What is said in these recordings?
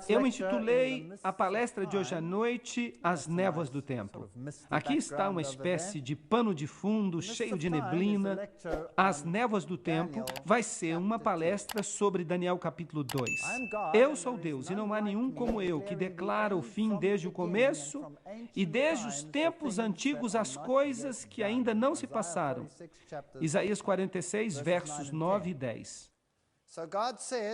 Eu intitulei a palestra de hoje à noite As Névoas do Tempo. Aqui está uma espécie de pano de fundo cheio de neblina. As Névoas do Tempo vai ser uma palestra sobre Daniel capítulo 2. Eu sou Deus e não há nenhum como eu que declara o fim desde o começo e desde os tempos antigos as coisas que ainda não se passaram. Isaías 46, versos 9 e 10.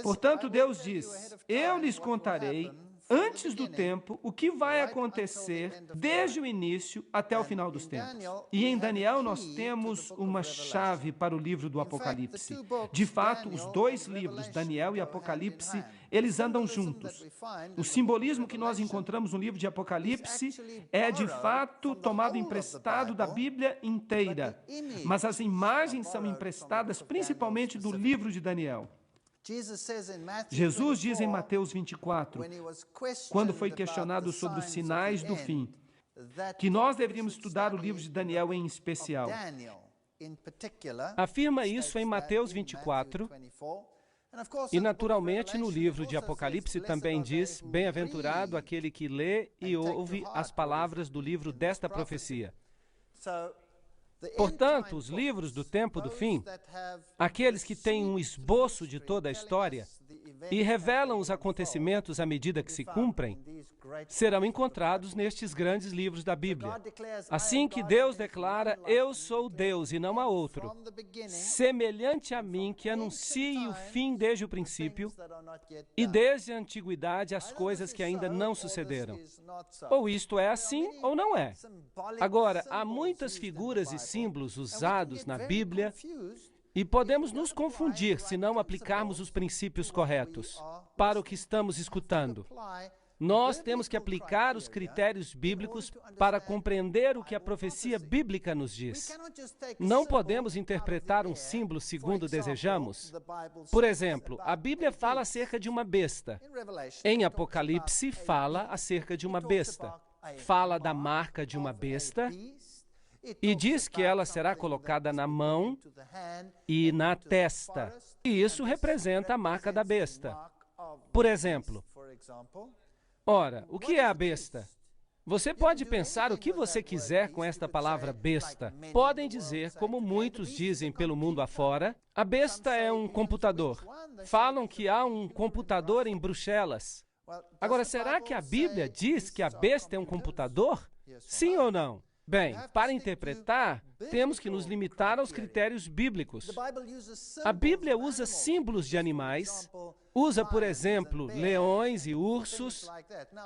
Portanto, Deus diz, eu lhes contarei, antes do tempo, o que vai acontecer desde o início até o final dos tempos. E em Daniel nós temos uma chave para o livro do Apocalipse. De fato, os dois livros, Daniel e Apocalipse, eles andam juntos. O simbolismo que nós encontramos no livro de Apocalipse é, de fato, tomado emprestado da Bíblia inteira. Mas as imagens são emprestadas principalmente do livro de Daniel. Jesus diz em Mateus 24, quando foi questionado sobre os sinais do fim, que nós deveríamos estudar o livro de Daniel em especial. Afirma isso em Mateus 24, e naturalmente no livro de Apocalipse também diz, bem-aventurado aquele que lê e ouve as palavras do livro desta profecia. Portanto, os livros do tempo do fim, aqueles que têm um esboço de toda a história e revelam os acontecimentos à medida que se cumprem, serão encontrados nestes grandes livros da Bíblia. Assim que Deus declara, eu sou Deus e não há outro, semelhante a mim que anuncie o fim desde o princípio e desde a antiguidade as coisas que ainda não sucederam. Ou isto é assim ou não é. Agora, há muitas figuras e símbolos usados na Bíblia e podemos nos confundir se não aplicarmos os princípios corretos para o que estamos escutando. Nós temos que aplicar os critérios bíblicos para compreender o que a profecia bíblica nos diz. Não podemos interpretar um símbolo segundo desejamos. Por exemplo, a Bíblia fala acerca de uma besta. Em Apocalipse, fala acerca de uma besta. Fala da marca de uma besta e diz que ela será colocada na mão e na testa. E isso representa a marca da besta. Por exemplo, ora, o que é a besta? Você pode pensar o que você quiser com esta palavra besta. Podem dizer, como muitos dizem pelo mundo afora, a besta é um computador. Falam que há um computador em Bruxelas. Agora, será que a Bíblia diz que a besta é um computador? Sim ou não? Bem, para interpretar, temos que nos limitar aos critérios bíblicos. A Bíblia usa símbolos de animais, usa, por exemplo, leões e ursos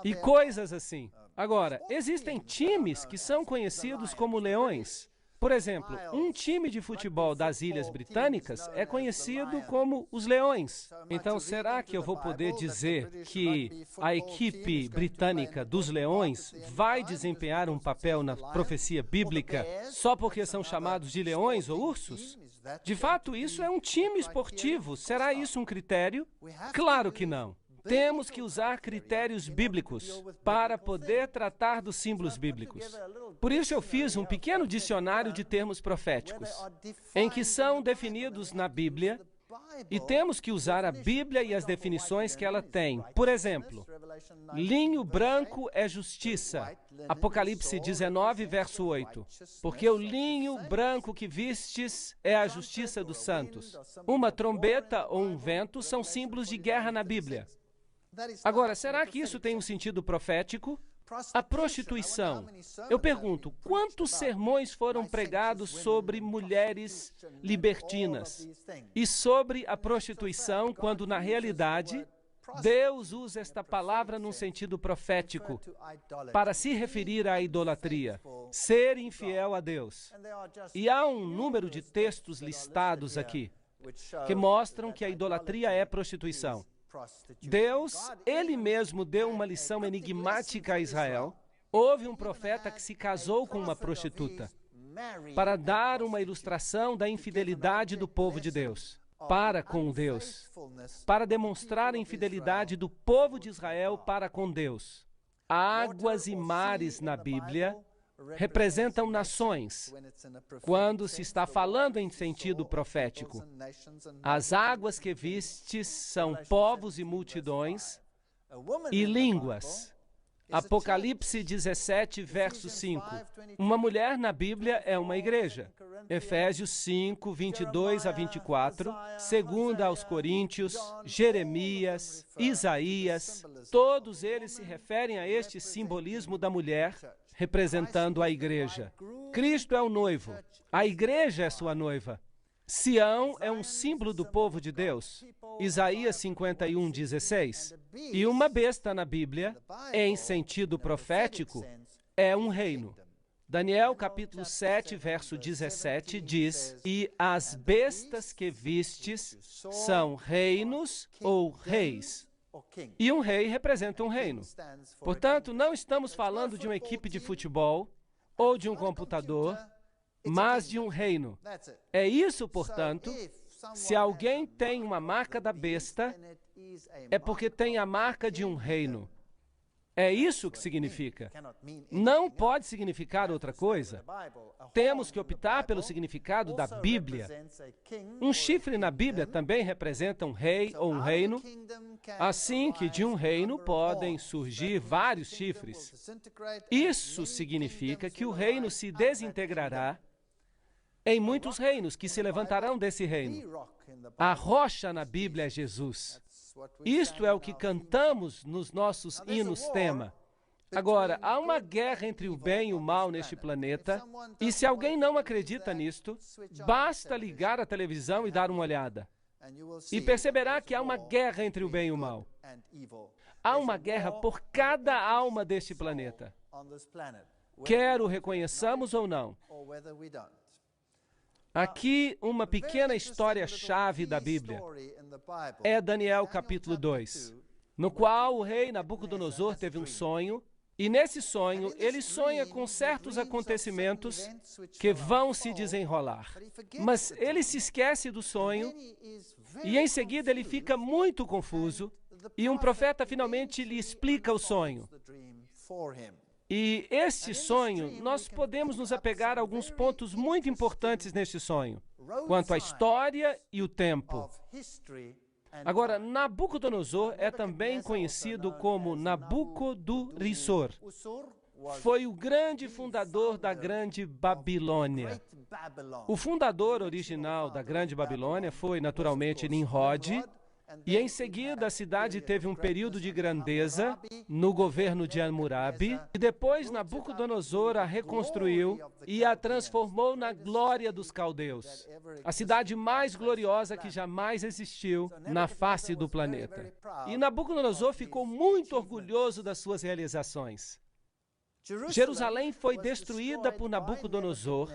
e coisas assim. Agora, existem times que são conhecidos como leões. Por exemplo, um time de futebol das Ilhas Britânicas é conhecido como os Leões. Então, será que eu vou poder dizer que a equipe britânica dos Leões vai desempenhar um papel na profecia bíblica só porque são chamados de leões ou ursos? De fato, isso é um time esportivo. Será isso um critério? Claro que não. Temos que usar critérios bíblicos para poder tratar dos símbolos bíblicos. Por isso eu fiz um pequeno dicionário de termos proféticos, em que são definidos na Bíblia, e temos que usar a Bíblia e as definições que ela tem. Por exemplo, linho branco é justiça. Apocalipse 19, verso 8. Porque o linho branco que vistes é a justiça dos santos. Uma trombeta ou um vento são símbolos de guerra na Bíblia. Agora, será que isso tem um sentido profético? A prostituição. Eu pergunto, quantos sermões foram pregados sobre mulheres libertinas e sobre a prostituição, quando na realidade Deus usa esta palavra num sentido profético para se referir à idolatria, ser infiel a Deus. E há um número de textos listados aqui que mostram que a idolatria é prostituição. Deus, Ele mesmo deu uma lição enigmática a Israel. Houve um profeta que se casou com uma prostituta para dar uma ilustração da infidelidade do povo de Deus para com Deus, para demonstrar a infidelidade do povo de Israel para com Deus. Águas e mares na Bíblia representam nações, quando se está falando em sentido profético. As águas que vistes são povos e multidões e línguas. Apocalipse 17, verso 5. Uma mulher na Bíblia é uma igreja. Efésios 5, 22 a 24. 2 aos Coríntios, Jeremias, Isaías. Todos eles se referem a este simbolismo da mulher, representando a igreja. Cristo é o noivo. A igreja é sua noiva. Sião é um símbolo do povo de Deus. Isaías 51, 16. E uma besta na Bíblia, em sentido profético, é um reino. Daniel capítulo 7, verso 17 diz: E as bestas que vistes são reinos ou reis. E um rei representa um reino. Portanto, não estamos falando de uma equipe de futebol ou de um computador, mas de um reino. É isso, portanto, se alguém tem uma marca da besta, é porque tem a marca de um reino. É isso que significa. Não pode significar outra coisa. Temos que optar pelo significado da Bíblia. Um chifre na Bíblia também representa um rei ou um reino, assim que de um reino podem surgir vários chifres. Isso significa que o reino se desintegrará em muitos reinos que se levantarão desse reino. A rocha na Bíblia é Jesus. Isto é o que cantamos nos nossos hinos tema. Agora, há uma guerra entre o bem e o mal neste planeta, e se alguém não acredita nisto, basta ligar a televisão e dar uma olhada. E perceberá que há uma guerra entre o bem e o mal. Há uma guerra por cada alma deste planeta. Quer o reconheçamos ou não. Aqui, uma pequena história-chave da Bíblia. É Daniel capítulo 2, no qual o rei Nabucodonosor teve um sonho, e nesse sonho ele sonha com certos acontecimentos que vão se desenrolar. Mas ele se esquece do sonho, e em seguida ele fica muito confuso, e um profeta finalmente lhe explica o sonho. E este sonho, nós podemos nos apegar a alguns pontos muito importantes neste sonho, quanto à história e o tempo. Agora, Nabucodonosor é também conhecido como Nabucodonosor. Foi o grande fundador da Grande Babilônia. O fundador original da Grande Babilônia foi, naturalmente, Nimrod, e em seguida a cidade teve um período de grandeza no governo de Hammurabi, e depois Nabucodonosor a reconstruiu e a transformou na glória dos caldeus, a cidade mais gloriosa que jamais existiu na face do planeta. E Nabucodonosor ficou muito orgulhoso das suas realizações. Jerusalém foi destruída por Nabucodonosor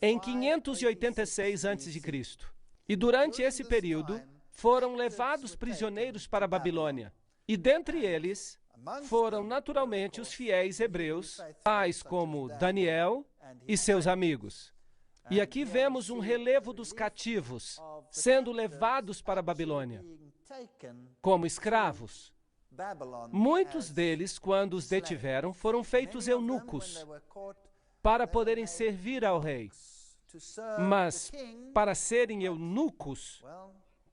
em 586 a.C. E durante esse período, foram levados prisioneiros para a Babilônia. E dentre eles, foram naturalmente os fiéis hebreus, tais como Daniel e seus amigos. E aqui vemos um relevo dos cativos, sendo levados para a Babilônia, como escravos. Muitos deles, quando os detiveram, foram feitos eunucos, para poderem servir ao rei. Mas, para serem eunucos,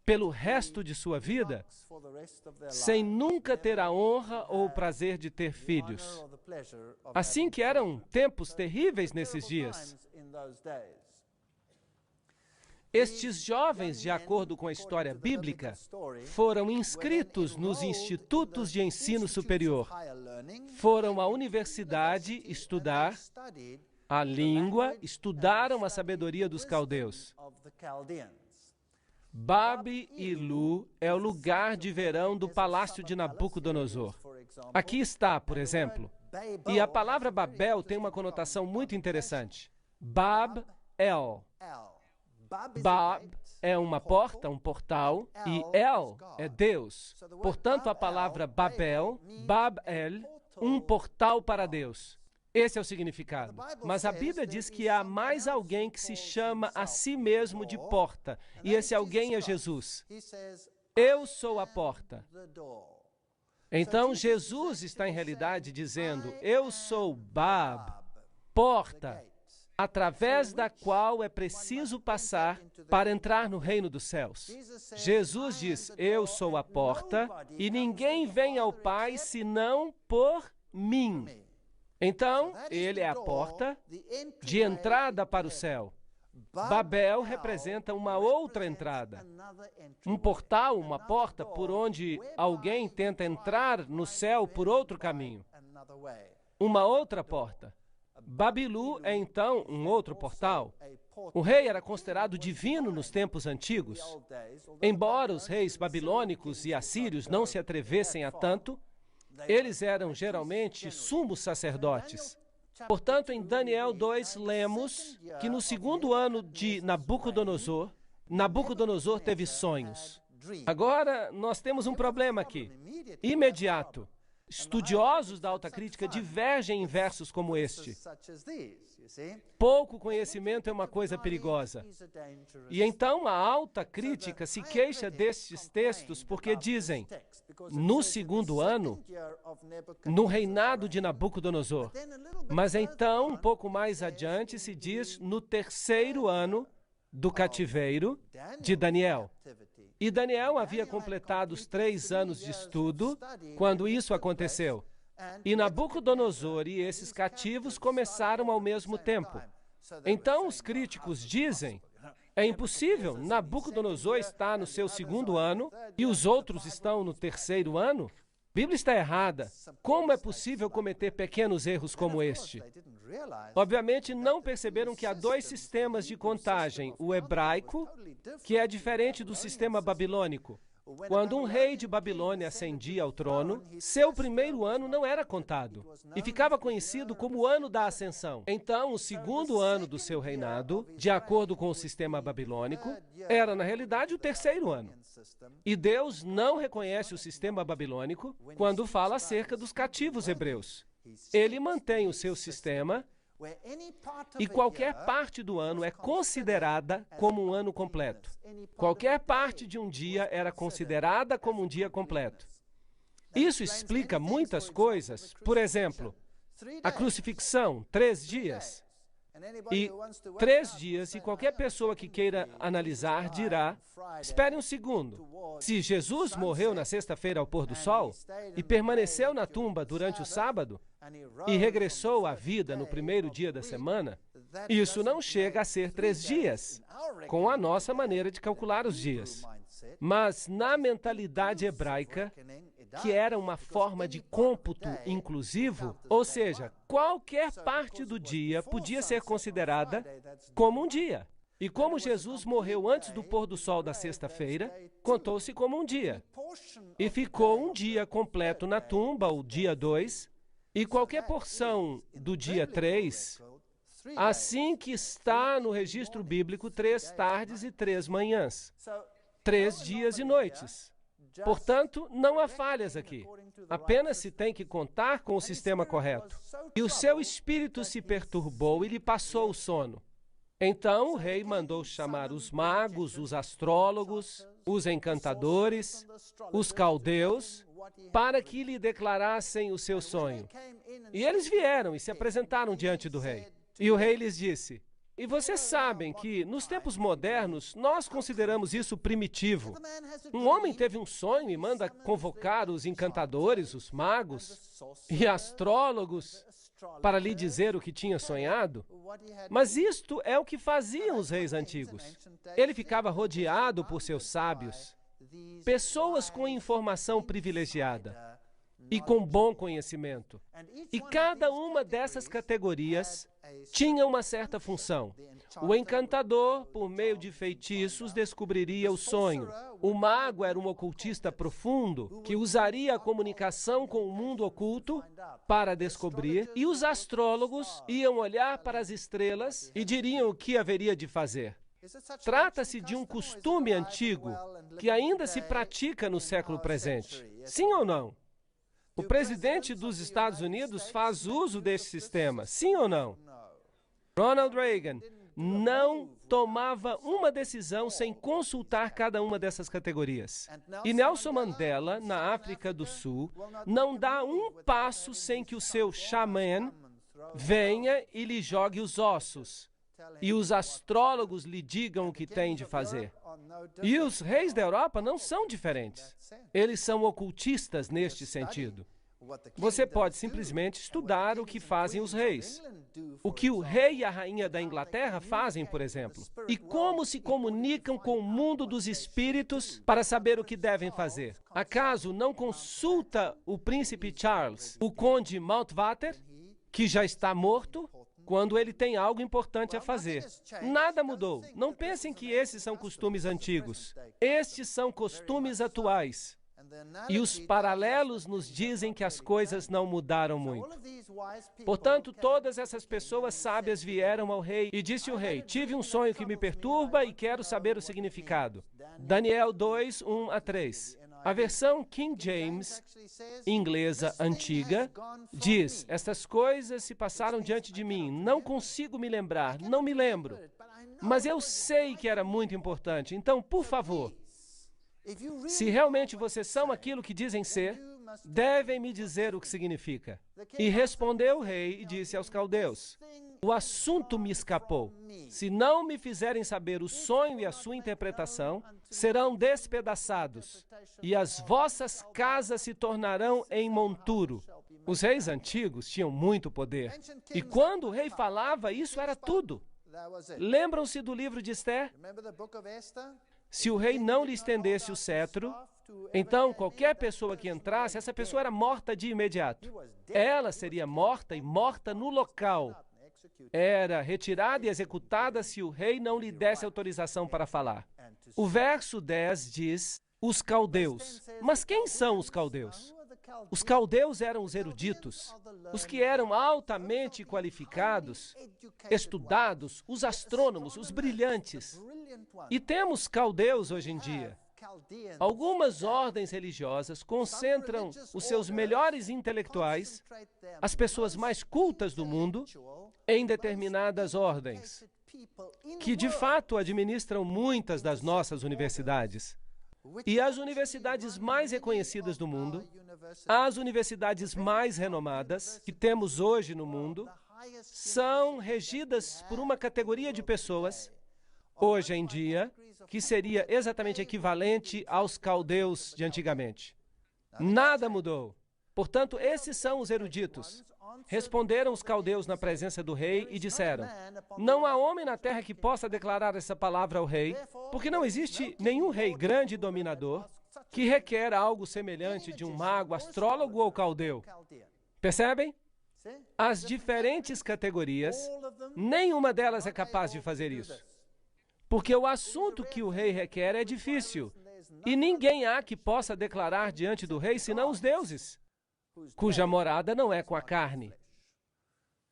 pelo resto de sua vida, sem nunca ter a honra ou o prazer de ter filhos. Assim que eram tempos terríveis nesses dias. Estes jovens, de acordo com a história bíblica, foram inscritos nos institutos de ensino superior. Foram à universidade estudar a língua, estudaram a sabedoria dos caldeus. Babi-Ilu é o lugar de verão do palácio de Nabucodonosor. Aqui está, por exemplo. E a palavra Babel tem uma conotação muito interessante. Bab-El. Bab é uma porta, um portal, e El é Deus. Portanto, a palavra Babel, Bab-El, um portal para Deus. Esse é o significado. Mas a Bíblia diz que há mais alguém que se chama a si mesmo de porta, e esse alguém é Jesus. Eu sou a porta. Então, Jesus está em realidade dizendo, eu sou Bab, porta através da qual é preciso passar para entrar no reino dos céus. Jesus diz, eu sou a porta e ninguém vem ao Pai senão por mim. Então, ele é a porta de entrada para o céu. Babel representa uma outra entrada, um portal, uma porta por onde alguém tenta entrar no céu por outro caminho, uma outra porta. Babilu é então um outro portal. O rei era considerado divino nos tempos antigos. Embora os reis babilônicos e assírios não se atrevessem a tanto, eles eram geralmente sumos sacerdotes. Portanto, em Daniel 2, lemos que no segundo ano de Nabucodonosor, Nabucodonosor teve sonhos. Agora, nós temos um problema aqui. Imediato. Estudiosos da alta crítica divergem em versos como este. Pouco conhecimento é uma coisa perigosa. E então a alta crítica se queixa destes textos porque dizem, no segundo ano, no reinado de Nabucodonosor. Mas então, um pouco mais adiante, se diz no terceiro ano do cativeiro de Daniel. E Daniel havia completado os 3 anos de estudo quando isso aconteceu. E Nabucodonosor e esses cativos começaram ao mesmo tempo. Então os críticos dizem, é impossível, Nabucodonosor está no seu segundo ano e os outros estão no terceiro ano? A Bíblia está errada. Como é possível cometer pequenos erros como este? Obviamente, não perceberam que há 2 sistemas de contagem, o hebraico, que é diferente do sistema babilônico. Quando um rei de Babilônia ascendia ao trono, seu primeiro ano não era contado e ficava conhecido como o ano da ascensão. Então, o segundo ano do seu reinado, de acordo com o sistema babilônico, era, na realidade, o terceiro ano. E Deus não reconhece o sistema babilônico quando fala acerca dos cativos hebreus. Ele mantém o seu sistema e qualquer parte do ano é considerada como um ano completo. Qualquer parte de um dia era considerada como um dia completo. Isso explica muitas coisas. Por exemplo, a crucifixão, 3 dias. E 3 dias, e qualquer pessoa que queira analisar dirá, espere um segundo, se Jesus morreu na sexta-feira ao pôr do sol e permaneceu na tumba durante o sábado e regressou à vida no primeiro dia da semana, isso não chega a ser 3 dias, com a nossa maneira de calcular os dias. Mas na mentalidade hebraica, que era uma forma de cômputo inclusivo, ou seja, qualquer parte do dia podia ser considerada como um dia. E como Jesus morreu antes do pôr do sol da sexta-feira, contou-se como um dia. E ficou um dia completo na tumba, o dia 2, e qualquer porção do dia 3, assim que está no registro bíblico, 3 tardes e 3 manhãs. 3 dias e noites. Portanto, não há falhas aqui. Apenas se tem que contar com o sistema correto. E o seu espírito se perturbou e lhe passou o sono. Então o rei mandou chamar os magos, os astrólogos, os encantadores, os caldeus, para que lhe declarassem o seu sonho. E eles vieram e se apresentaram diante do rei. E o rei lhes disse, e vocês sabem que, nos tempos modernos, nós consideramos isso primitivo. Um homem teve um sonho e manda convocar os encantadores, os magos e astrólogos para lhe dizer o que tinha sonhado. Mas isto é o que faziam os reis antigos. Ele ficava rodeado por seus sábios, pessoas com informação privilegiada e com bom conhecimento. E cada uma dessas categorias tinha uma certa função. O encantador, por meio de feitiços, descobriria o sonho. O mago era um ocultista profundo que usaria a comunicação com o mundo oculto para descobrir, e os astrólogos iam olhar para as estrelas e diriam o que haveria de fazer. Trata-se de um costume antigo que ainda se pratica no século presente. Sim ou não? O presidente dos Estados Unidos faz uso desse sistema. Sim ou não? Ronald Reagan não tomava uma decisão sem consultar cada uma dessas categorias. E Nelson Mandela, na África do Sul, não dá um passo sem que o seu xamã venha e lhe jogue os ossos, e os astrólogos lhe digam o que tem de fazer. E os reis da Europa não são diferentes. Eles são ocultistas neste sentido. Você pode simplesmente estudar o que fazem os reis. O que o rei e a rainha da Inglaterra fazem, por exemplo. E como se comunicam com o mundo dos espíritos para saber o que devem fazer. Acaso não consulta o príncipe Charles, o conde Mountbatten, que já está morto, quando ele tem algo importante a fazer? Nada mudou. Não pensem que esses são costumes antigos. Estes são costumes atuais. E os paralelos nos dizem que as coisas não mudaram muito. Portanto, todas essas pessoas sábias vieram ao rei e disse o rei: tive um sonho que me perturba e quero saber o significado. Daniel 2, 1 a 3. A versão King James, inglesa antiga, diz: estas coisas se passaram diante de mim, não consigo me lembrar, não me lembro. Mas eu sei que era muito importante, então, por favor, se realmente vocês são aquilo que dizem ser, devem me dizer o que significa. E respondeu o rei e disse aos caldeus: o assunto me escapou. Se não me fizerem saber o sonho e a sua interpretação, serão despedaçados, e as vossas casas se tornarão em monturo. Os reis antigos tinham muito poder, e quando o rei falava, isso era tudo. Lembram-se do livro de Esther? Se o rei não lhe estendesse o cetro, então qualquer pessoa que entrasse, essa pessoa era morta de imediato. Ela seria morta e morta no local. Era retirada e executada se o rei não lhe desse autorização para falar. O verso 10 diz: os caldeus. Mas quem são os caldeus? Os caldeus eram os eruditos, os que eram altamente qualificados, estudados, os astrônomos, os brilhantes. E temos caldeus hoje em dia. Algumas ordens religiosas concentram os seus melhores intelectuais, as pessoas mais cultas do mundo, em determinadas ordens, que de fato administram muitas das nossas universidades. E as universidades mais reconhecidas do mundo, as universidades mais renomadas que temos hoje no mundo, são regidas por uma categoria de pessoas, hoje em dia, que seria exatamente equivalente aos caldeus de antigamente. Nada mudou. Portanto, esses são os eruditos. Responderam os caldeus na presença do rei e disseram: não há homem na terra que possa declarar essa palavra ao rei, porque não existe nenhum rei grande e dominador que requer algo semelhante de um mago, astrólogo ou caldeu. Percebem? As diferentes categorias, nenhuma delas é capaz de fazer isso. Porque o assunto que o rei requer é difícil, e ninguém há que possa declarar diante do rei senão os deuses, cuja morada não é com a carne.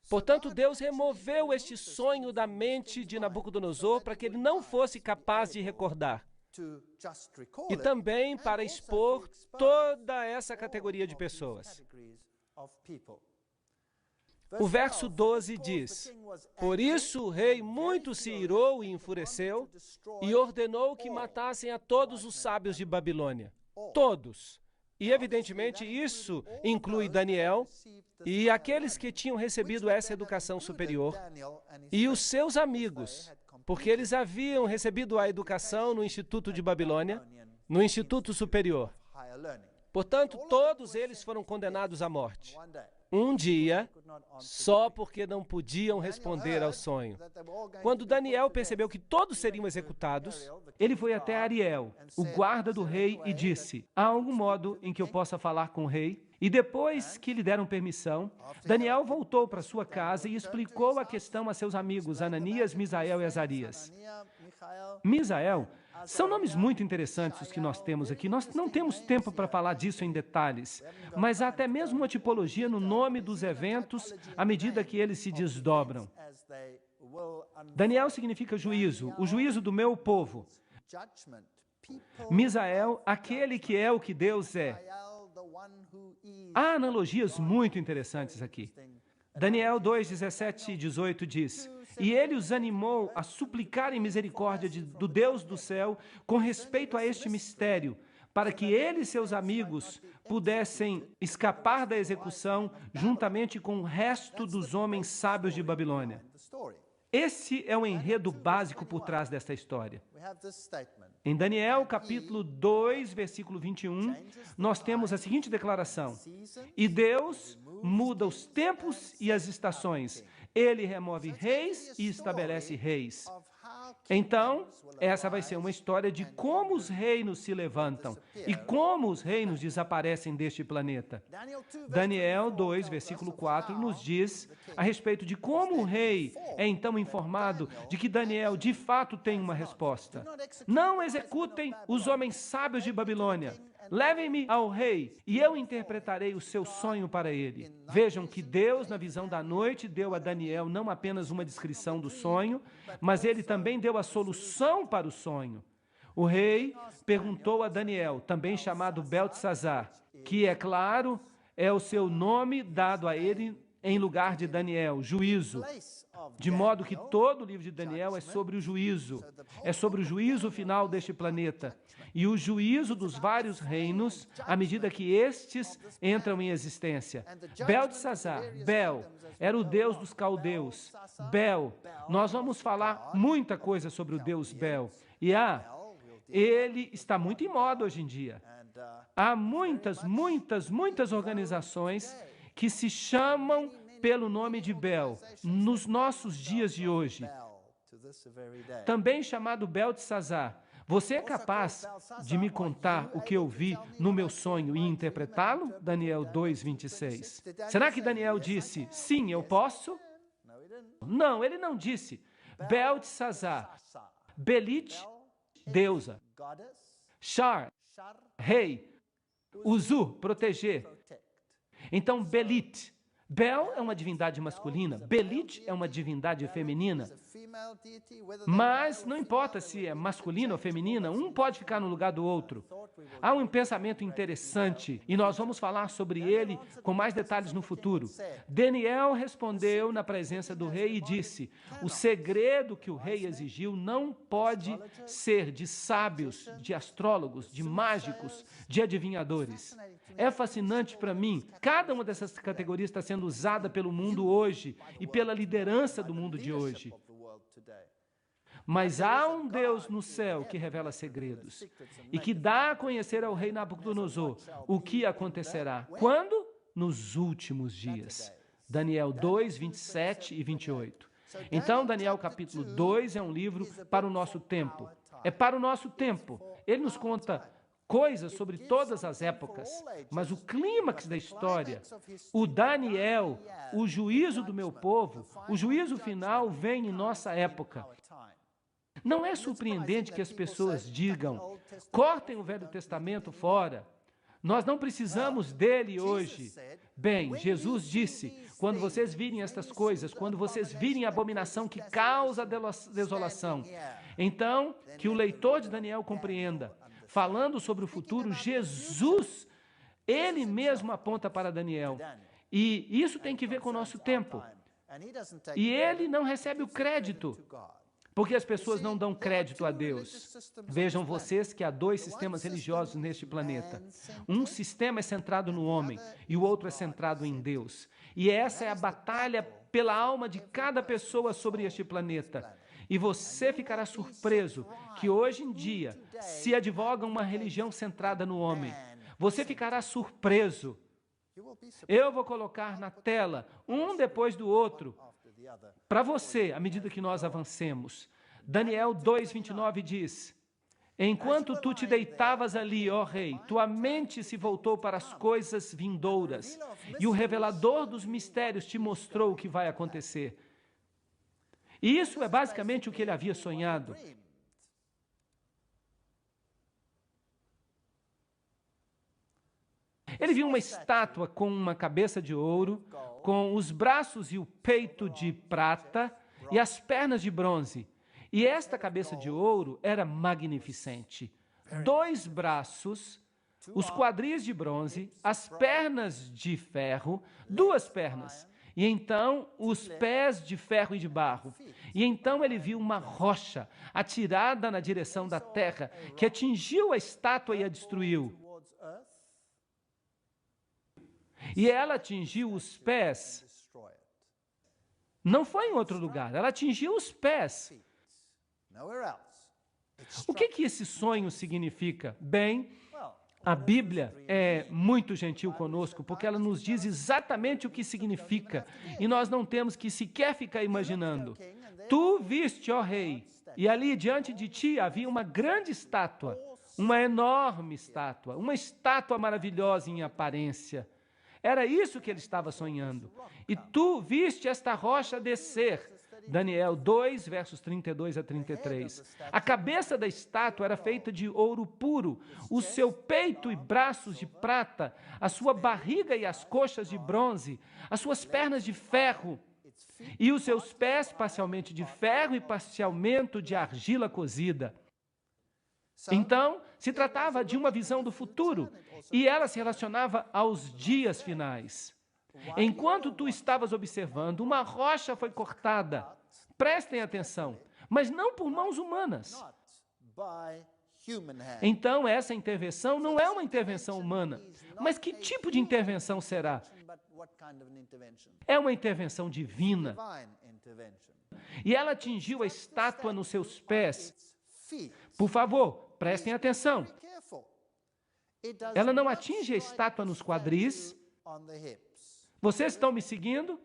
Portanto, Deus removeu este sonho da mente de Nabucodonosor para que ele não fosse capaz de recordar. E também para expor toda essa categoria de pessoas. O verso 12 diz: por isso o rei muito se irou e enfureceu e ordenou que matassem a todos os sábios de Babilônia. Todos. E, evidentemente, isso inclui Daniel e aqueles que tinham recebido essa educação superior e os seus amigos, porque eles haviam recebido a educação no Instituto de Babilônia, no Instituto Superior. Portanto, todos eles foram condenados à morte. Um dia, só porque não podiam responder ao sonho. Quando Daniel percebeu que todos seriam executados, ele foi até Ariel, o guarda do rei, e disse: há algum modo em que eu possa falar com o rei? E depois que lhe deram permissão, Daniel voltou para sua casa e explicou a questão a seus amigos Ananias, Misael e Azarias. Misael são nomes muito interessantes os que nós temos aqui. Nós não temos tempo para falar disso em detalhes, mas há até mesmo uma tipologia no nome dos eventos à medida que eles se desdobram. Daniel significa juízo, o juízo do meu povo. Misael, aquele que é o que Deus é. Há analogias muito interessantes aqui. Daniel 2, 17 e 18 diz: e ele os animou a suplicarem misericórdia do Deus do céu com respeito a este mistério, para que ele e seus amigos pudessem escapar da execução juntamente com o resto dos homens sábios de Babilônia. Esse é o enredo básico por trás desta história. Em Daniel, capítulo 2, versículo 21, nós temos a seguinte declaração: e Deus muda os tempos e as estações. Ele remove reis e estabelece reis. Então, essa vai ser uma história de como os reinos se levantam e como os reinos desaparecem deste planeta. Daniel 2, versículo 4, nos diz a respeito de como o rei é então informado de que Daniel de fato tem uma resposta. Não executem os homens sábios de Babilônia. Levem-me ao rei, e eu interpretarei o seu sonho para ele. Vejam que Deus, na visão da noite, deu a Daniel não apenas uma descrição do sonho, mas ele também deu a solução para o sonho. O rei perguntou a Daniel, também chamado Beltesazar, que, é claro, é o seu nome dado a ele em lugar de Daniel, juízo. De modo que todo o livro de Daniel é sobre o juízo. É sobre o juízo final deste planeta. E o juízo dos vários reinos, à medida que estes entram em existência. Beltesazar, Bel, era o deus dos caldeus. Bel, nós vamos falar muita coisa sobre o deus Bel. E ele está muito em moda hoje em dia. Há muitas organizações que se chamam pelo nome de Bel, nos nossos dias de hoje. Também chamado Beltesazar. Você é capaz de me contar o que eu vi no meu sonho e interpretá-lo? Daniel 2, 26. Será que Daniel disse, sim, eu posso? Não, ele não disse. Beltesazar. Belit, deusa. Shar, rei. Uzu, proteger. Então, Belit. Bel é uma divindade masculina, Belit é uma divindade feminina. Mas não importa se é masculina ou feminina, um pode ficar no lugar do outro. Há um pensamento interessante, e nós vamos falar sobre ele com mais detalhes no futuro. Daniel respondeu na presença do rei e disse, o segredo que o rei exigiu não pode ser de sábios, de astrólogos, de mágicos, de adivinhadores. É fascinante para mim, cada uma dessas categorias está sendo usada pelo mundo hoje e pela liderança do mundo de hoje. Mas há um Deus no céu que revela segredos e que dá a conhecer ao rei Nabucodonosor o que acontecerá. Quando? Nos últimos dias. Daniel 2, 27 e 28. Então, Daniel capítulo 2 é um livro para o nosso tempo. É para o nosso tempo. Ele nos conta coisas sobre todas as épocas, mas o clímax da história, o Daniel, o juízo do meu povo, o juízo final vem em nossa época. Não é surpreendente que as pessoas digam, cortem o Velho Testamento fora, nós não precisamos dele hoje. Bem, Jesus disse, quando vocês virem estas coisas, quando vocês virem a abominação que causa desolação, então que o leitor de Daniel compreenda, falando sobre o futuro, Jesus, ele mesmo aponta para Daniel. E isso tem que ver com o nosso tempo. E ele não recebe o crédito, porque as pessoas não dão crédito a Deus. Vejam vocês que há dois sistemas religiosos neste planeta. Um sistema é centrado no homem e o outro é centrado em Deus. E essa é a batalha pela alma de cada pessoa sobre este planeta. E você ficará surpreso que hoje em dia se advoga uma religião centrada no homem. Você ficará surpreso. Eu vou colocar na tela, um depois do outro, para você, à medida que nós avancemos. Daniel 2, 29 diz, enquanto tu te deitavas ali, ó rei, tua mente se voltou para as coisas vindouras, e o revelador dos mistérios te mostrou o que vai acontecer. E isso é basicamente o que ele havia sonhado. Ele viu uma estátua com uma cabeça de ouro, com os braços e o peito de prata e as pernas de bronze. E esta cabeça de ouro era magnificente. 2 braços, os quadris de bronze, as pernas de ferro, 2 pernas. E então os pés de ferro e de barro. E então ele viu uma rocha atirada na direção da terra, que atingiu a estátua e a destruiu. E ela atingiu os pés. Não foi em outro lugar, ela atingiu os pés. O que esse sonho significa? Bem, a Bíblia é muito gentil conosco, porque ela nos diz exatamente o que significa, e nós não temos que sequer ficar imaginando. Tu viste, ó rei, e ali diante de ti havia uma grande estátua, uma enorme estátua, uma estátua maravilhosa em aparência. Era isso que ele estava sonhando. E tu viste esta rocha descer. Daniel 2, versos 32 a 33. A cabeça da estátua era feita de ouro puro, o seu peito e braços de prata, a sua barriga e as coxas de bronze, as suas pernas de ferro, e os seus pés parcialmente de ferro e parcialmente de argila cozida. Então, se tratava de uma visão do futuro, e ela se relacionava aos dias finais. Enquanto tu estavas observando, uma rocha foi cortada. Prestem atenção, mas não por mãos humanas. Então, essa intervenção não é uma intervenção humana. Mas que tipo de intervenção será? É uma intervenção divina. E ela atingiu a estátua nos seus pés. Por favor, prestem atenção. Ela não atinge a estátua nos quadris. Vocês estão me seguindo?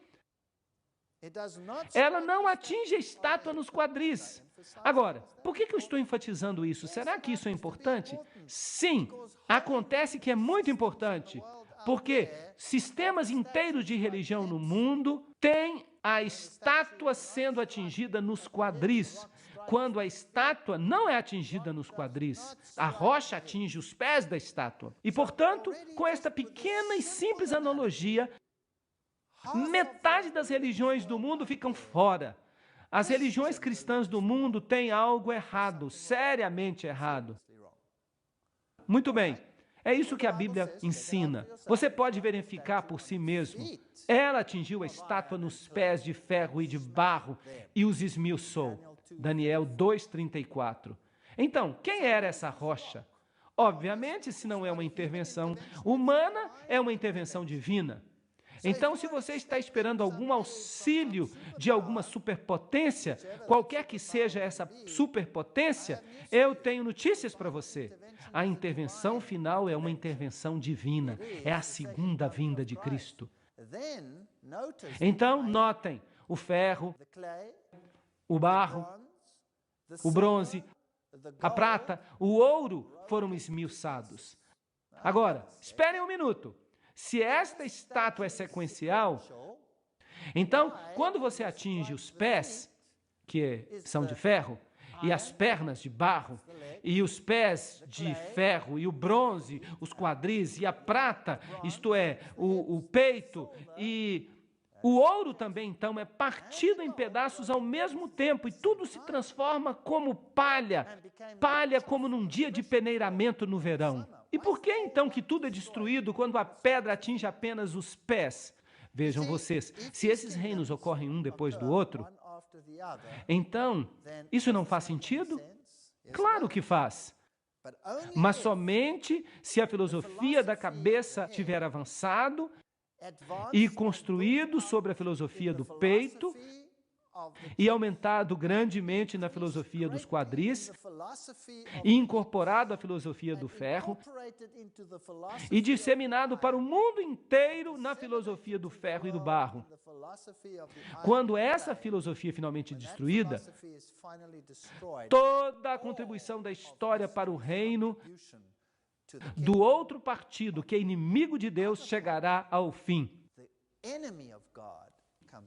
Ela não atinge a estátua nos quadris. Agora, por que eu estou enfatizando isso? Será que isso é importante? Sim, acontece que é muito importante, porque sistemas inteiros de religião no mundo têm a estátua sendo atingida nos quadris, quando a estátua não é atingida nos quadris. A rocha atinge os pés da estátua. E, portanto, com esta pequena e simples analogia, metade das religiões do mundo ficam fora. As religiões cristãs do mundo têm algo errado, seriamente errado. Muito bem, é isso que a Bíblia ensina. Você pode verificar por si mesmo. Ela atingiu a estátua nos pés de ferro e de barro e os esmiuçou. Daniel 2:34. Então, quem era essa rocha? Obviamente, se não é uma intervenção humana, é uma intervenção divina. Então, se você está esperando algum auxílio de alguma superpotência, qualquer que seja essa superpotência, eu tenho notícias para você. A intervenção final é uma intervenção divina. É a segunda vinda de Cristo. Então, notem, o ferro, o barro, o bronze, a prata, o ouro foram esmiuçados. Agora, esperem um minuto. Se esta estátua é sequencial, então, quando você atinge os pés, que são de ferro, e as pernas de barro, e os pés de ferro, e o bronze, os quadris, e a prata, isto é, o peito, e o ouro também, então, é partido em pedaços ao mesmo tempo, e tudo se transforma como palha, palha como num dia de peneiramento no verão. E por que, então, que tudo é destruído quando a pedra atinge apenas os pés? Vejam vocês, se esses reinos ocorrem um depois do outro, então, isso não faz sentido? Claro que faz. Mas somente se a filosofia da cabeça tiver avançado e construído sobre a filosofia do peito e aumentado grandemente na filosofia dos quadris e incorporado à filosofia do ferro e disseminado para o mundo inteiro na filosofia do ferro e do barro. Quando essa filosofia é finalmente destruída, toda a contribuição da história para o reino do outro partido, que é inimigo de Deus, chegará ao fim.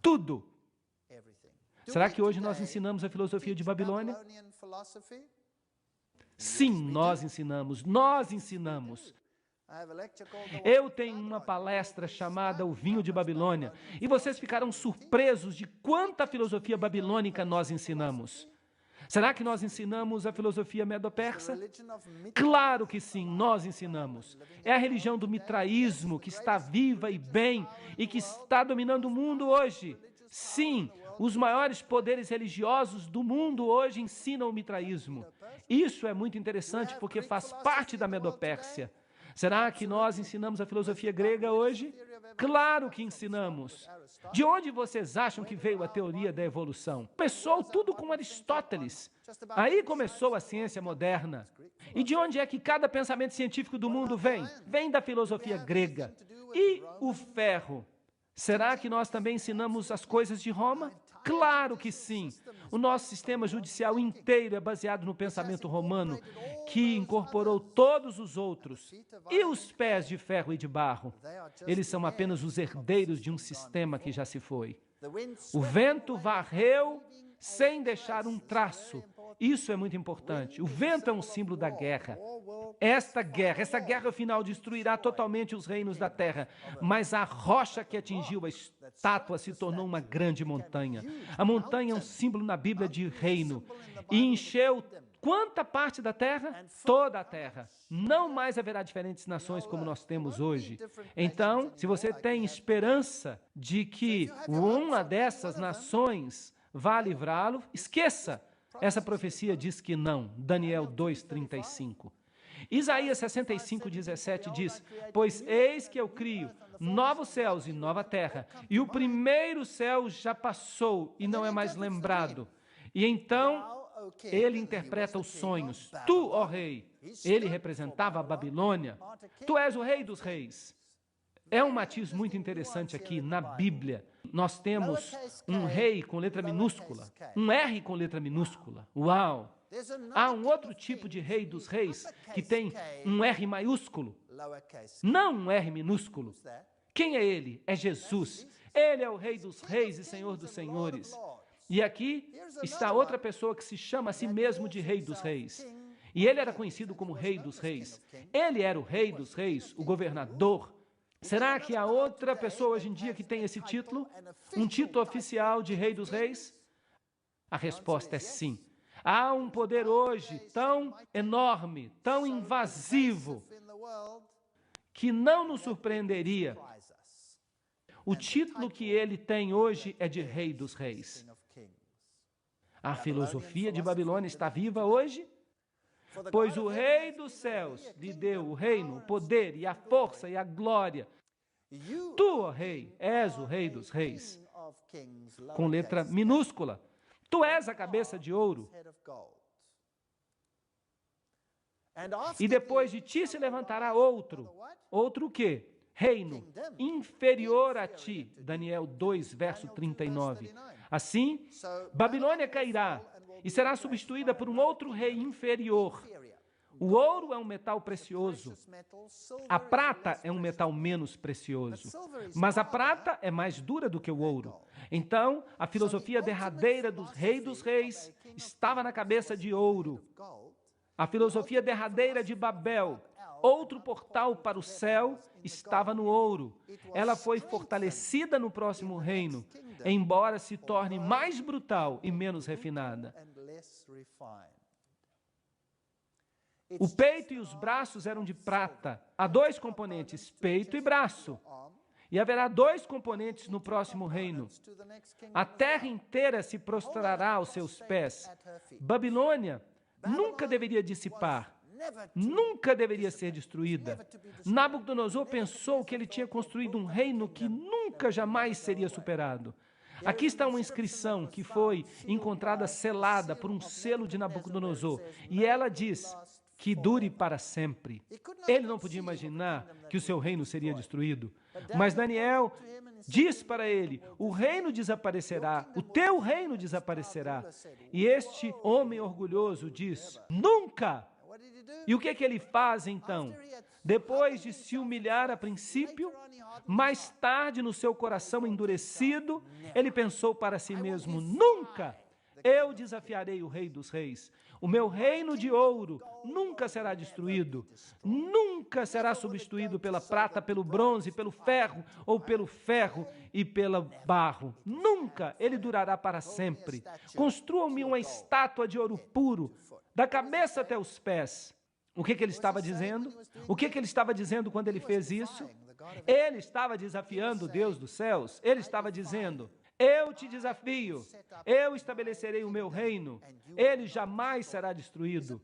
Tudo. Será que hoje nós ensinamos a filosofia de Babilônia? Sim, nós ensinamos. Eu tenho uma palestra chamada O Vinho de Babilônia, e vocês ficaram surpresos de quanta filosofia babilônica nós ensinamos. Será que nós ensinamos a filosofia medo-persa? Claro que sim, nós ensinamos. É a religião do mitraísmo que está viva e bem e que está dominando o mundo hoje. Sim, os maiores poderes religiosos do mundo hoje ensinam o mitraísmo. Isso é muito interessante porque faz parte da Medo-Pérsia. Será que nós ensinamos a filosofia grega hoje? Claro que ensinamos. De onde vocês acham que veio a teoria da evolução? Começou tudo com Aristóteles. Aí começou a ciência moderna. E de onde é que cada pensamento científico do mundo vem? Vem da filosofia grega. E o ferro? Será que nós também ensinamos as coisas de Roma? Claro que sim. O nosso sistema judicial inteiro é baseado no pensamento romano, que incorporou todos os outros. E os pés de ferro e de barro? Eles são apenas os herdeiros de um sistema que já se foi. O vento varreu sem deixar um traço. Isso é muito importante. O vento é um símbolo da guerra. Essa guerra final destruirá totalmente os reinos da terra, mas a rocha que atingiu a estátua se tornou uma grande montanha. A montanha é um símbolo na Bíblia de reino e encheu quanta parte da terra? Toda a terra. Não mais haverá diferentes nações como nós temos hoje. Então, se você tem esperança de que uma dessas nações vá livrá-lo, esqueça. Essa profecia diz que não. Daniel 2:35. Isaías 65:17 diz: pois eis que eu crio novos céus e nova terra, e o primeiro céu já passou e não é mais lembrado. E então ele interpreta os sonhos. Tu, ó rei, ele representava a Babilônia. Tu és o rei dos reis. É um matiz muito interessante aqui na Bíblia. Nós temos um rei com letra minúscula, um R com letra minúscula. Uau! Há um outro tipo de rei dos reis que tem um R maiúsculo, não um R minúsculo. Quem é ele? É Jesus. Ele é o rei dos reis e senhor dos senhores. E aqui está outra pessoa que se chama a si mesmo de rei dos reis. E ele era conhecido como rei dos reis. Ele era o rei dos reis, o governador. Será que há outra pessoa hoje em dia que tem esse título? Um título oficial de Rei dos Reis? A resposta é sim. Há um poder hoje tão enorme, tão invasivo, que não nos surpreenderia. O título que ele tem hoje é de Rei dos Reis. A filosofia de Babilônia está viva hoje? Pois o Rei dos céus lhe deu o reino, o poder e a força e a glória. Tu, ó Rei, és o Rei dos reis, com letra minúscula. Tu és a cabeça de ouro. E depois de ti se levantará outro. Outro o quê? Reino inferior a ti. Daniel 2, verso 39. Assim, Babilônia cairá e será substituída por um outro rei inferior. O ouro é um metal precioso. A prata é um metal menos precioso. Mas a prata é mais dura do que o ouro. Então, a filosofia derradeira do Rei dos Reis estava na cabeça de ouro. A filosofia derradeira de Babel, outro portal para o céu, estava no ouro. Ela foi fortalecida no próximo reino, embora se torne mais brutal e menos refinada. O peito e os braços eram de prata. Há dois componentes, peito e braço. E haverá dois componentes no próximo reino. A terra inteira se prostrará aos seus pés. Babilônia nunca deveria dissipar. Nunca deveria ser destruída. Nabucodonosor pensou que ele tinha construído um reino que nunca jamais seria superado. Aqui está uma inscrição que foi encontrada selada por um selo de Nabucodonosor. E ela diz que dure para sempre. Ele não podia imaginar que o seu reino seria destruído. Mas Daniel diz para ele, o reino desaparecerá, o teu reino desaparecerá. E este homem orgulhoso diz, nunca! E o que é que ele faz então? Depois de se humilhar a princípio, mais tarde no seu coração endurecido, ele pensou para si mesmo, nunca! eu desafiarei o Rei dos Reis. O meu reino de ouro nunca será destruído, nunca será substituído pela prata, pelo bronze, pelo ferro, ou pelo ferro e pelo barro. Nunca, ele durará para sempre. Construam-me uma estátua de ouro puro, da cabeça até os pés. O que ele estava dizendo? O que ele estava dizendo quando ele fez isso? Ele estava desafiando o Deus dos céus. Ele estava dizendo: eu te desafio, eu estabelecerei o meu reino, ele jamais será destruído.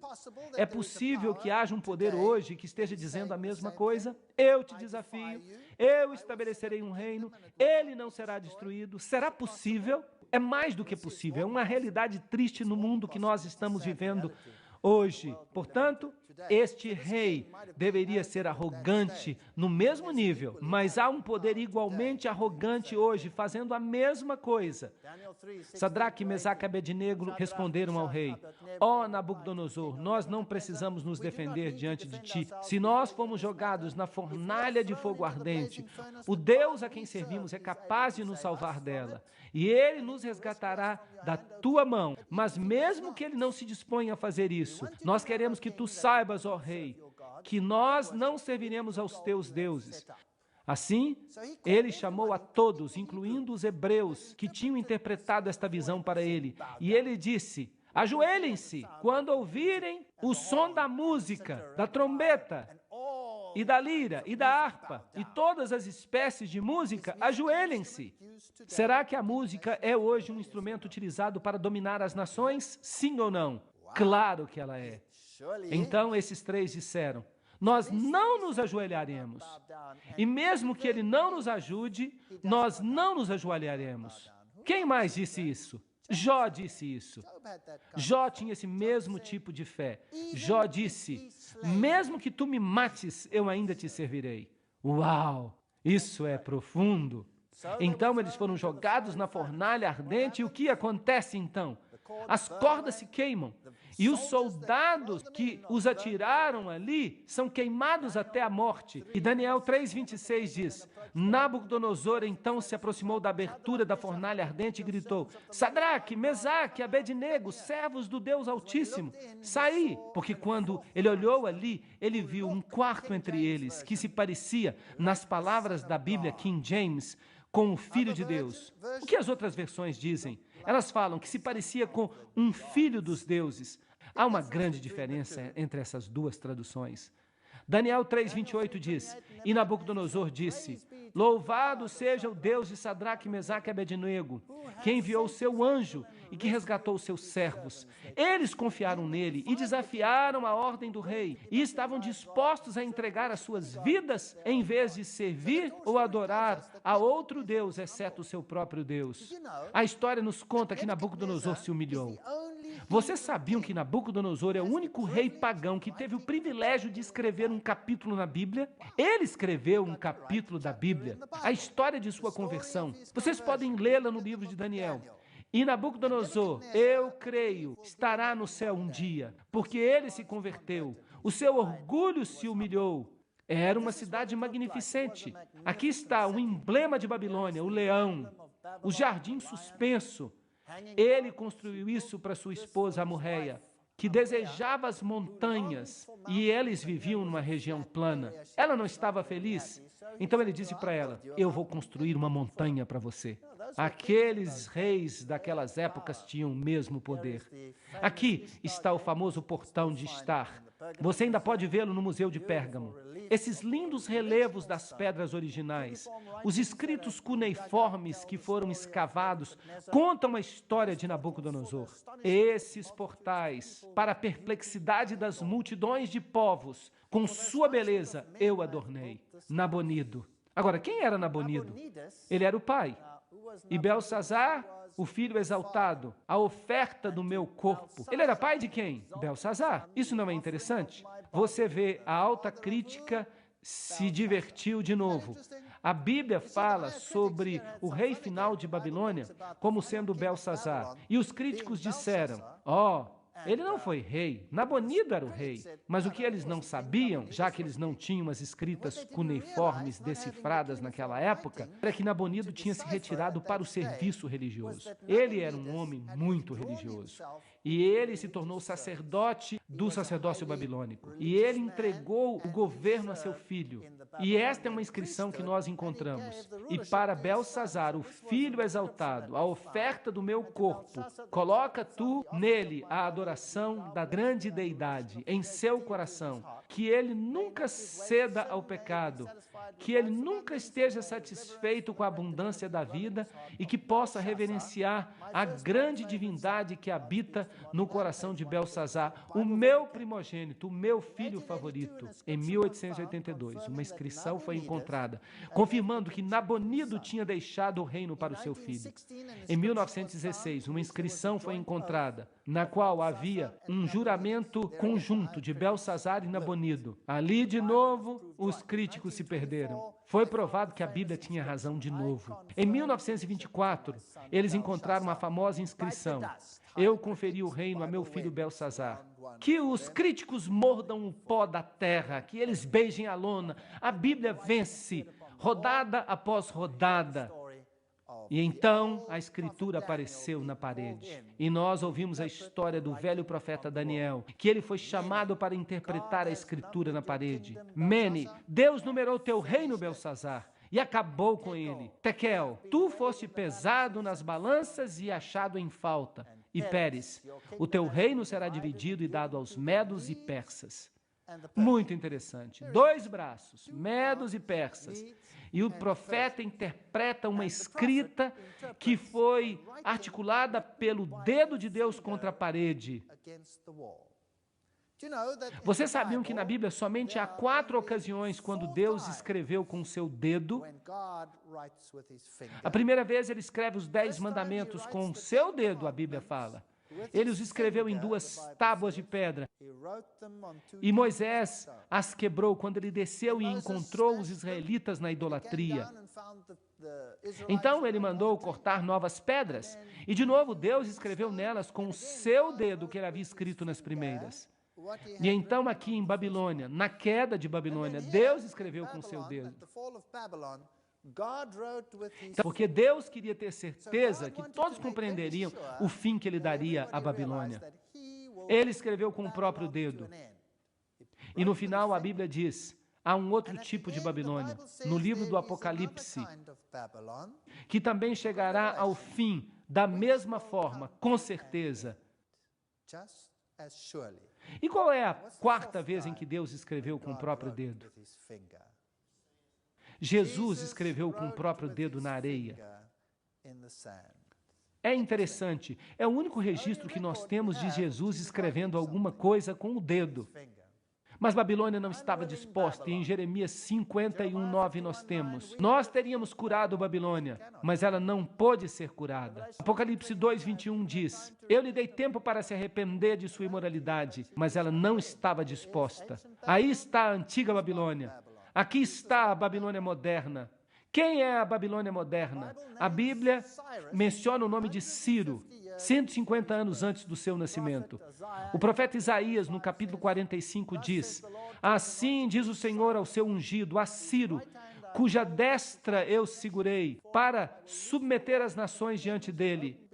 É possível que haja um poder hoje que esteja dizendo a mesma coisa? Eu te desafio, eu estabelecerei um reino, ele não será destruído. Será possível? É mais do que possível, é uma realidade triste no mundo que nós estamos vivendo hoje. Portanto, este rei deveria ser arrogante no mesmo nível, mas há um poder igualmente arrogante hoje, fazendo a mesma coisa. Sadraque, Mesaque e Abednego responderam ao rei: ó Nabucodonosor, nós não precisamos nos defender diante de ti. Se nós fomos jogados na fornalha de fogo ardente, o Deus a quem servimos é capaz de nos salvar dela, e ele nos resgatará da tua mão. Mas mesmo que ele não se disponha a fazer isso, nós queremos que tu saibas, ó rei, que nós não serviremos aos teus deuses. Assim, ele chamou a todos, incluindo os hebreus, que tinham interpretado esta visão para ele. E ele disse: ajoelhem-se quando ouvirem o som da música, da trombeta, e da lira, e da harpa, e todas as espécies de música, ajoelhem-se. Será que a música é hoje um instrumento utilizado para dominar as nações? Sim ou não? Claro que ela é. Então esses três disseram: nós não nos ajoelharemos. E mesmo que ele não nos ajude, nós não nos ajoelharemos. Quem mais disse isso? Jó disse isso. Jó tinha esse mesmo tipo de fé. Jó disse: mesmo que tu me mates, eu ainda te servirei. Uau! Isso é profundo. Então eles foram jogados na fornalha ardente, e o que acontece então? As cordas se queimam, e os soldados que os atiraram ali são queimados até a morte. E Daniel 3:26 diz: Nabucodonosor então se aproximou da abertura da fornalha ardente e gritou: Sadraque, Mesaque, Abednego, servos do Deus Altíssimo, saí! Porque quando ele olhou ali, ele viu um quarto entre eles, que se parecia, nas palavras da Bíblia King James, com o Filho de Deus. O que as outras versões dizem? Elas falam que se parecia com um filho dos deuses. Há uma grande diferença entre essas duas traduções. Daniel 3:28 diz: E Nabucodonosor disse: Louvado seja o Deus de Sadraque, Mesaque e Abednego, que enviou o seu anjo e que resgatou os seus servos. Eles confiaram nele e desafiaram a ordem do rei e estavam dispostos a entregar as suas vidas em vez de servir ou adorar a outro Deus, exceto o seu próprio Deus. A história nos conta que Nabucodonosor se humilhou. Vocês sabiam que Nabucodonosor é o único rei pagão que teve o privilégio de escrever um capítulo na Bíblia? Ele escreveu um capítulo da Bíblia, a história de sua conversão. Vocês podem lê-la no livro de Daniel. E Nabucodonosor, eu creio, estará no céu um dia, porque ele se converteu, o seu orgulho se humilhou. Era uma cidade magnificente. Aqui está o emblema de Babilônia, o leão, o jardim suspenso. Ele construiu isso para sua esposa Amorreia, que desejava as montanhas, e eles viviam numa região plana. Ela não estava feliz, então ele disse para ela: eu vou construir uma montanha para você. Aqueles reis daquelas épocas tinham o mesmo poder. Aqui está o famoso portão de Estar. Você ainda pode vê-lo no Museu de Pérgamo. Esses lindos relevos das pedras originais, os escritos cuneiformes que foram escavados, contam a história de Nabucodonosor. Esses portais, para a perplexidade das multidões de povos, com sua beleza eu adornei. Nabonido. Agora, quem era Nabonido? Ele era o pai. E Belsazar, o filho exaltado, a oferta do meu corpo. Ele era pai de quem? Belsazar. Isso não é interessante? Você vê, a alta crítica se divertiu de novo. A Bíblia fala sobre o rei final de Babilônia como sendo Belsazar. E os críticos disseram: Ele não foi rei, Nabonido era o rei. Mas o que eles não sabiam, já que eles não tinham as escritas cuneiformes decifradas naquela época, era que Nabonido tinha se retirado para o serviço religioso. Ele era um homem muito religioso. E ele se tornou sacerdote do sacerdócio babilônico. E ele entregou o governo a seu filho. E esta é uma inscrição que nós encontramos. E para Belsazar, o filho exaltado, a oferta do meu corpo, coloca tu nele a adoração da grande deidade em seu coração, que ele nunca ceda ao pecado, que ele nunca esteja satisfeito com a abundância da vida e que possa reverenciar a grande divindade que habita no coração de Belsazar, o meu primogênito, o meu filho favorito. Em 1882, uma inscrição foi encontrada, confirmando que Nabonido tinha deixado o reino para o seu filho. Em 1916, uma inscrição foi encontrada, na qual havia um juramento conjunto de Belsazar e Nabonido. Ali, de novo, os críticos se perderam. Foi provado que a Bíblia tinha razão de novo. Em 1924, eles encontraram uma famosa inscrição: eu conferi o reino a meu filho Belsazar. Que os críticos mordam o pó da terra, que eles beijem a lona. A Bíblia vence, rodada após rodada. E então a escritura apareceu na parede. E nós ouvimos a história do velho profeta Daniel, que ele foi chamado para interpretar a escritura na parede. Mene, Deus numerou teu reino, Belsazar, e acabou com ele. Tekel, tu foste pesado nas balanças e achado em falta. E Pérez, o teu reino será dividido e dado aos medos e persas. Muito interessante. 2 braços, medos e persas. E o profeta interpreta uma escrita que foi articulada pelo dedo de Deus contra a parede. Vocês sabiam que na Bíblia somente há 4 ocasiões quando Deus escreveu com o seu dedo? A primeira vez ele escreve os 10 mandamentos com o seu dedo, a Bíblia fala. Ele os escreveu em 2 tábuas de pedra. E Moisés as quebrou quando ele desceu e encontrou os israelitas na idolatria. Então ele mandou cortar novas pedras. E de novo Deus escreveu nelas com o seu dedo que ele havia escrito nas primeiras. E então aqui em Babilônia, na queda de Babilônia, Deus escreveu com o seu dedo. Porque Deus queria ter certeza que todos compreenderiam o fim que ele daria à Babilônia. Ele escreveu com o próprio dedo. E no final a Bíblia diz, há um outro tipo de Babilônia, no livro do Apocalipse, que também chegará ao fim da mesma forma, com certeza. E qual é a 4ª vez em que Deus escreveu com o próprio dedo? Jesus escreveu com o próprio dedo na areia. É interessante, é o único registro que nós temos de Jesus escrevendo alguma coisa com o dedo. Mas Babilônia não estava disposta, e em Jeremias 51:9 nós teríamos curado Babilônia, mas ela não pôde ser curada. Apocalipse 2:21 diz, eu lhe dei tempo para se arrepender de sua imoralidade, mas ela não estava disposta. Aí está a antiga Babilônia. Aqui está a Babilônia moderna. Quem é a Babilônia moderna? A Bíblia menciona o nome de Ciro, 150 anos antes do seu nascimento. O profeta Isaías, no capítulo 45, diz, assim diz o Senhor ao seu ungido, a Ciro, cuja destra eu segurei, para submeter as nações diante dele.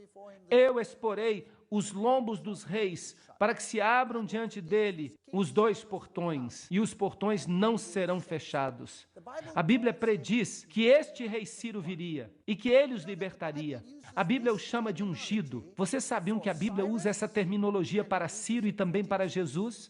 Eu exporei os lombos dos reis, para que se abram diante dele os 2 portões, e os portões não serão fechados. A Bíblia prediz que este rei Ciro viria, e que ele os libertaria. A Bíblia o chama de ungido. Vocês sabiam que a Bíblia usa essa terminologia para Ciro e também para Jesus?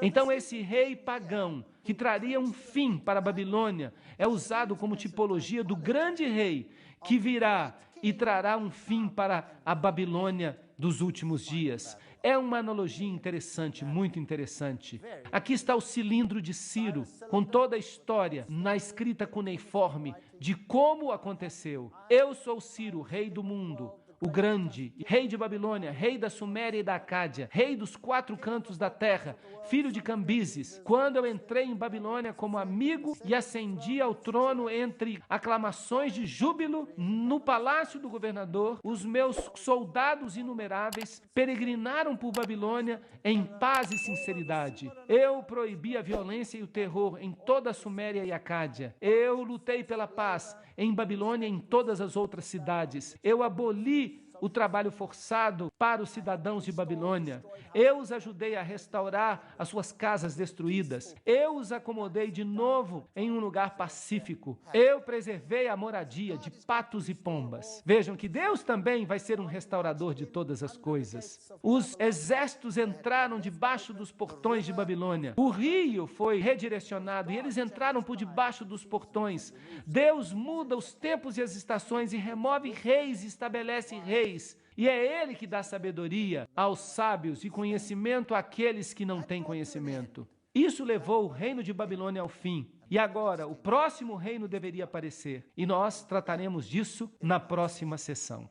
Então esse rei pagão, que traria um fim para a Babilônia, é usado como tipologia do grande rei, que virá e trará um fim para a Babilônia dos últimos dias. É uma analogia interessante, muito interessante. Aqui está o cilindro de Ciro, com toda a história, na escrita cuneiforme, de como aconteceu. Eu sou Ciro, rei do mundo. o Grande, rei de Babilônia, rei da Suméria e da Acádia, rei dos 4 cantos da terra, filho de Cambises. Quando eu entrei em Babilônia como amigo e ascendi ao trono entre aclamações de júbilo no palácio do governador, os meus soldados inumeráveis peregrinaram por Babilônia em paz e sinceridade. Eu proibi a violência e o terror em toda a Suméria e Acádia. Eu lutei pela paz em Babilônia e em todas as outras cidades. Eu aboli o trabalho forçado para os cidadãos de Babilônia. Eu os ajudei a restaurar as suas casas destruídas. Eu os acomodei de novo em um lugar pacífico. Eu preservei a moradia de patos e pombas. Vejam que Deus também vai ser um restaurador de todas as coisas. Os exércitos entraram debaixo dos portões de Babilônia. O rio foi redirecionado e eles entraram por debaixo dos portões. Deus muda os tempos e as estações e remove reis e estabelece reis. E é Ele que dá sabedoria aos sábios e conhecimento àqueles que não têm conhecimento. Isso levou o reino de Babilônia ao fim. E agora, o próximo reino deveria aparecer. E nós trataremos disso na próxima sessão.